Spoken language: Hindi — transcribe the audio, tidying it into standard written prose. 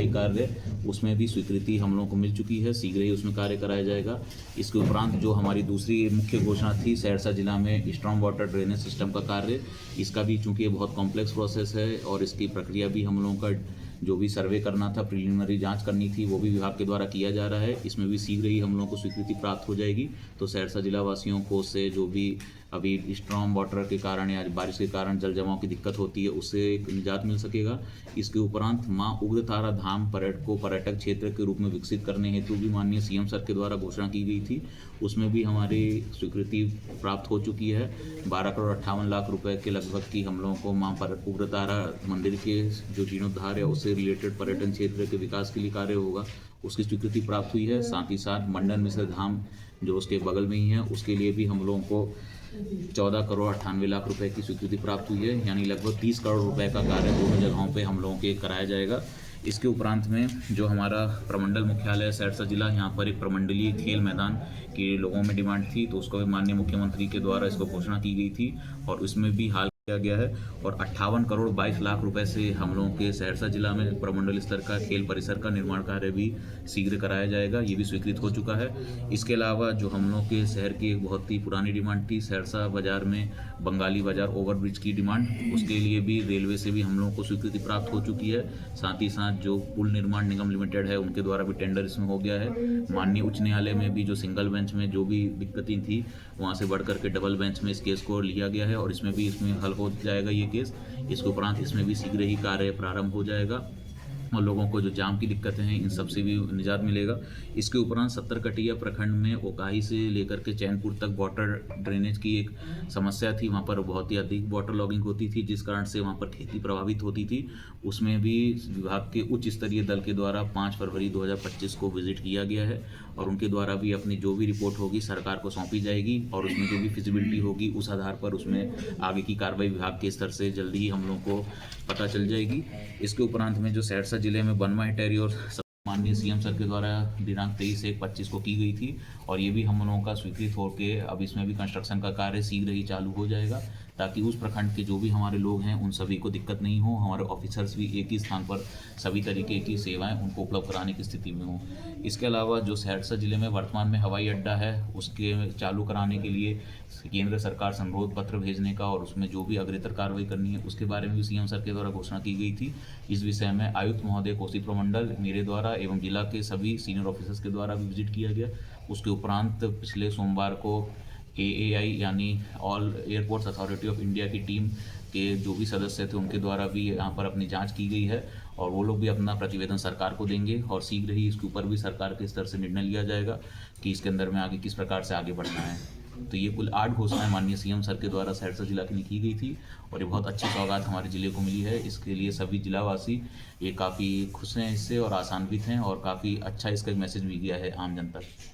स्थायी कार्य, उसमें भी स्वीकृति हम लोगों को मिल चुकी है। शीघ्र ही उसमें कार्य कराया जाएगा। इसके उपरांत जो हमारी दूसरी मुख्य घोषणा थी, सहरसा जिला में स्ट्रॉन्ग वाटर ड्रेनेज सिस्टम का कार्य, इसका भी चूँकि ये बहुत कॉम्प्लेक्स प्रोसेस है और इसकी प्रक्रिया भी हम लोगों का जो भी सर्वे करना था, प्रिलिमिनरी जांच करनी थी, वो भी विभाग के द्वारा किया जा रहा है। इसमें भी शीघ्र ही हम लोगों को स्वीकृति प्राप्त हो जाएगी। तो सहरसा जिला वासियों को से जो भी अभी स्ट्रॉन्ग वाटर के कारण या बारिश के कारण जल जमाव की दिक्कत होती है, उससे एक निजात मिल सकेगा। इसके उपरांत माँ उग्रतारा धाम पर्यटक क्षेत्र के रूप में विकसित करने हेतु भी माननीय सीएम सर के द्वारा घोषणा की गई थी। उसमें भी हमारी स्वीकृति प्राप्त हो चुकी है। 12,58,00,000 रुपए के लगभग की हम लोगों को माँ उग्रतारा मंदिर के जो जीर्णोद्धार है उससे रिलेटेड पर्यटन क्षेत्र के विकास के लिए कार्य होगा, उसकी स्वीकृति प्राप्त हुई है। साथ ही साथ मंडन मिश्र धाम जो उसके बगल में ही है, उसके लिए भी हम लोगों को 14,98,00,000 रुपए की स्वीकृति प्राप्त हुई है। यानी लगभग 30 करोड़ रुपए का कार्य दोनों जगहों पे हम लोगों के कराया जाएगा। इसके उपरांत में जो हमारा प्रमंडल मुख्यालय सहरसा जिला, यहाँ पर एक प्रमंडलीय खेल मैदान की लोगों में डिमांड थी, तो उसको भी माननीय मुख्यमंत्री के द्वारा इसको घोषणा की गई थी और उसमें भी हाल किया गया है। और 58,22,00,000 रुपए से हम लोगों के सहरसा जिला में प्रमंडल स्तर का खेल परिसर का निर्माण कार्य भी शीघ्र कराया जाएगा, ये भी स्वीकृत हो चुका है। इसके अलावा जो हम लोग के शहर की एक बहुत ही पुरानी डिमांड थी, सहरसा बाजार में बंगाली बाजार ओवरब्रिज की डिमांड, उसके लिए भी रेलवे से भी हम लोगों को स्वीकृति प्राप्त हो चुकी है। साथ ही साथ जो पुल निर्माण निगम लिमिटेड है, उनके द्वारा भी टेंडर इसमें हो गया है। माननीय उच्च न्यायालय में भी जो सिंगल बेंच में जो भी दिक्कतें थी, वहाँ से बढ़कर के डबल बेंच में इस केस को लिया गया है और इसमें हल हो जाएगा ये केस। इसके उपरांत इसमें भी शीघ्र ही कार्य प्रारंभ हो जाएगा और लोगों को जो जाम की दिक्कतें हैं, इन सब से भी निजात मिलेगा। इसके उपरांत 70 कटिया प्रखंड में ओकाही से लेकर के चैनपुर तक वाटर ड्रेनेज की एक समस्या थी। वहाँ पर बहुत ही अधिक वाटर लॉगिंग होती थी, जिस कारण से वहाँ पर खेती प्रभावित होती थी। उसमें भी विभाग के उच्च स्तरीय दल के द्वारा 5 फरवरी 2025 को विजिट किया गया है और उनके द्वारा भी अपनी जो भी रिपोर्ट होगी सरकार को सौंपी जाएगी और उसमें जो भी फिजिबिलिटी होगी उस आधार पर उसमें आगे की कार्रवाई विभाग के स्तर से जल्दी ही हम लोग को पता चल जाएगी। इसके उपरांत में जो सहरसा जिले में बनवा हेटरी और माननीय सीएम सर के द्वारा दिनांक 23/1/25 को की गई थी और ये भी हम लोगों का स्वीकृत होकर अब इसमें भी कंस्ट्रक्शन का कार्य शीघ्र ही चालू हो जाएगा, ताकि उस प्रखंड के जो भी हमारे लोग हैं उन सभी को दिक्कत नहीं हो। हमारे ऑफिसर्स भी एक ही स्थान पर सभी तरीके की सेवाएं उनको उपलब्ध कराने की स्थिति में हो। इसके अलावा जो सहरसा जिले में वर्तमान में हवाई अड्डा है, उसके चालू कराने के लिए केंद्र सरकार से अनुरोध पत्र भेजने का और उसमें जो भी अग्रेतर कार्रवाई करनी है उसके बारे में भी सीएम सर के द्वारा घोषणा की गई थी। इस विषय में आयुक्त महोदय कोसी प्रमंडल मेरे द्वारा एवं जिला के सभी सीनियर ऑफिसर्स के द्वारा भी विजिट किया गया। उसके उपरांत पिछले सोमवार को AAI यानी all airports authority of India की टीम के जो भी सदस्य थे उनके द्वारा भी यहाँ पर अपनी जांच की गई है और वो लोग भी अपना प्रतिवेदन सरकार को देंगे और शीघ्र ही इसके ऊपर भी सरकार के स्तर से निर्णय लिया जाएगा कि इसके अंदर में आगे किस प्रकार से आगे बढ़ना है। तो ये कुल 8 घोषणाएं माननीय सीएम सर के द्वारा सहरसा जिला के लिए की गई थी और ये बहुत अच्छी सौगात हमारे जिले को मिली है। इसके लिए सभी जिलावासी ये काफ़ी खुश हैं इससे और आसान्वित हैं और काफ़ी अच्छा इसका मैसेज भी गया है आम जनता तक।